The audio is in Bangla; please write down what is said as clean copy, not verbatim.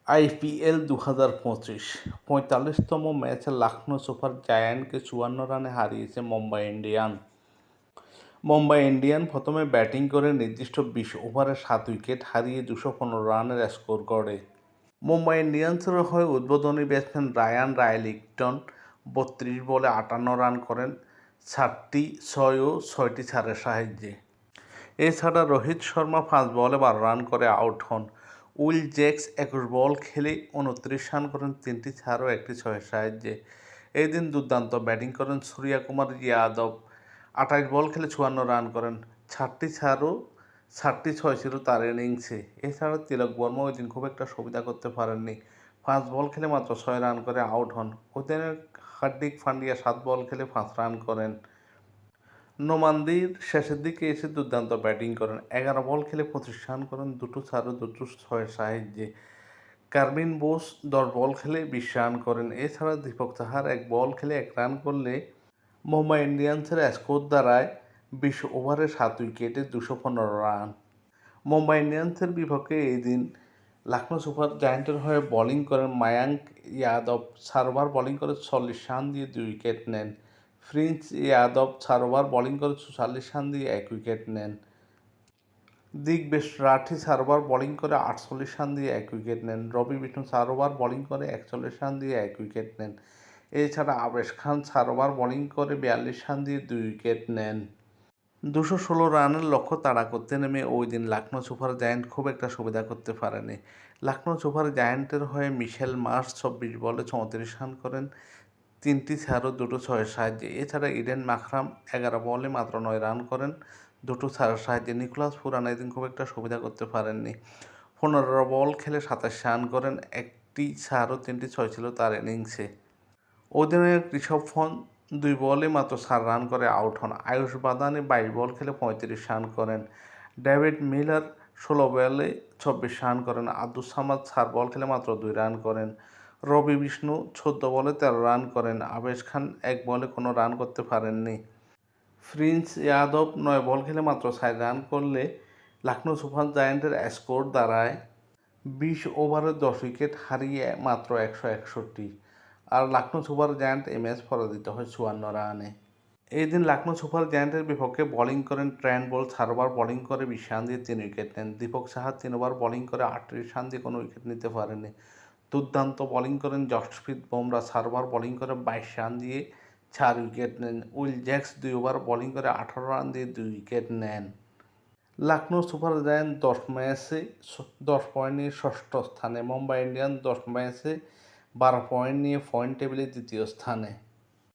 আইপিএল ২০২৫ ৪৫তম ম্যাচে লখনৌ সুপার জায়ান্টকে ৫৪ রানে হারিয়েছে মুম্বাই ইন্ডিয়ান। মুম্বাই ইন্ডিয়ান প্রথমে ব্যাটিং করে নির্দিষ্ট ২০ ওভারে ৭ উইকেট হারিয়ে ২১৫ রানের স্কোর করে। মুম্বাই ইন্ডিয়ান্সের হয়ে উদ্বোধনী ব্যাটসম্যান রায়ান রায়লিংটন ৩২ বলে ৫৮ রান করেন ৭টি ৬ ও ৬টি চারের সাহায্যে। এছাড়া রোহিত শর্মা ৫ বলে ১২ রান করে আউট হন। উইল জ্যাকস ২১ বল খেলে ২৯ রান করেন ৩টি ৪ ও ১টি ৬-এর সাহায্যে। এই দিন দুর্দান্ত ব্যাটিং করেন সূর্যকুমার যাদব ২৮ বল খেলে ৫৪ রান করেন ৬টি ৪ ও ৭টি ৬ ছিল তার ইনিংসে। এছাড়া তিলক বর্মা ওই দিন খুব একটা সুবিধা করতে পারেননি, ৫ বল খেলে মাত্র ৬ রান করে আউট হন। অধিনায়ক হার্দিক পান্ডিয়া ৭ বল খেলে ৫ রান করেন। নোমানদির শেষের দিকে এসে দুর্দান্ত ব্যাটিং করেন, ১১ বল খেলে ২৫ রান করেন ২টো ৪ ও ২টো ৬-এর সাহায্যে। কার্বিন বোস ১০ বল খেলে ২০ রান করেন। এছাড়া দীপক চাহার ১ বল খেলে ১ রান করলে মুম্বাই ইন্ডিয়ান্সের স্কোর দাঁড়ায় ২০ ওভারে ৭ উইকেটে ২১৫ রান। মুম্বাই ইন্ডিয়ান্সের বিপক্ষে এই দিন লখনৌ সুপার জায়ান্টের হয়ে বোলিং করেন মায়াঙ্ক যাদব, ৪ ওভার বোলিং করে ৪০ রান দিয়ে ২ উইকেট নেন। প্রিন্স যাদব ৪ ওভার বোলিং করে ৪৪ রান দিয়ে ১ উইকেট নেন। দিগ্বেশ রাঠি ৪ ওভার বোলিং করে ৪৮ রান দিয়ে ১ উইকেট নেন। রবি বিষ্ণু ৪ ওভার বোলিং করে ৪১ রান দিয়ে ১ উইকেট নেন। এছাড়া আবেশ খান ৪ ওভার বোলিং করে ৪২ রান দিয়ে ২ উইকেট নেন। ২১৬ রানের লক্ষ্য তাড়া করতে নেমে ওই দিন লখনৌ সুপার জায়ান্ট খুব একটা সুবিধা করতে পারেনি। লখনৌ সুপার জায়ান্টের হয়ে মিশেল মার্শ ২৪ বলে ৩৪ রান করেন ৩টি ৪ ও ২টো ৬-এর সাহায্যে। এছাড়া ইডেন মাকরাম ১১ বলে মাত্র ৯ রান করেন ২টো ৪-এর সাহায্যে। নিকোলাস পুরান এদিন খুব একটা সুবিধা করতে পারেননি, ১৫ বল খেলে ২৭ রান করেন, ১টি ৪ ও ৩টি ৬ ছিল তার ইনিংসে। অধিনায়ক ঋষভ পন্থ ২ বলে মাত্র ৪ রান করে আউট হন। আয়ুষ বাদানি ২২ বল খেলে ৩৫ রান করেন। ডেভিড মিলার ১৬ বলে ২৪ রান করেন। আব্দুস সামাদ ৪ বল খেলে মাত্র ২ রান করেন। রবি বিষ্ণু ১৪ বলে ১৩ রান করেন। আবেশ খান ১ বলে কোনো রান করতে পারেননি। প্রিন্স যাদব ৯ বল খেলে মাত্র ৪ রান করলে লখনৌ সুপার জায়ান্টের স্কোর দাঁড়ায় ২০ ওভারে ১০ উইকেট হারিয়ে মাত্র ১৬১। আর লখনৌ সুপার জায়ান্ট এই ম্যাচ পরাজিত হয় ৫৪ রানে। এই দিন লখনৌ সুপার জায়ান্টের বিপক্ষে বোলিং করেন ট্রেন্ট বোল্ট, ৪ ওভার বোলিং করে ২০ রান দিয়ে ৩ উইকেট নেন। দীপক চাহার ৩ ওভার বোলিং করে ৩৮ রান দিয়ে কোনো উইকেট নিতে পারেনি। দুর্দান্ত বোলিং করেন জসপ্রীত বুমরা, ৪ ওভার বোলিং করে ২২ রান দিয়ে ৪ উইকেট নেন। উইল জ্যাকস ২ ওভার বোলিং করে ১৮ রান দিয়ে ২ উইকেট নেন। লখনৌ সুপার জায়ান্ট ১০ ম্যাচে ১০ পয়েন্ট নিয়ে ষষ্ঠ স্থানে। মুম্বাই ইন্ডিয়ান্স ১০ ম্যাচে ১২ পয়েন্ট নিয়ে পয়েন্ট টেবিলে দ্বিতীয় স্থানে।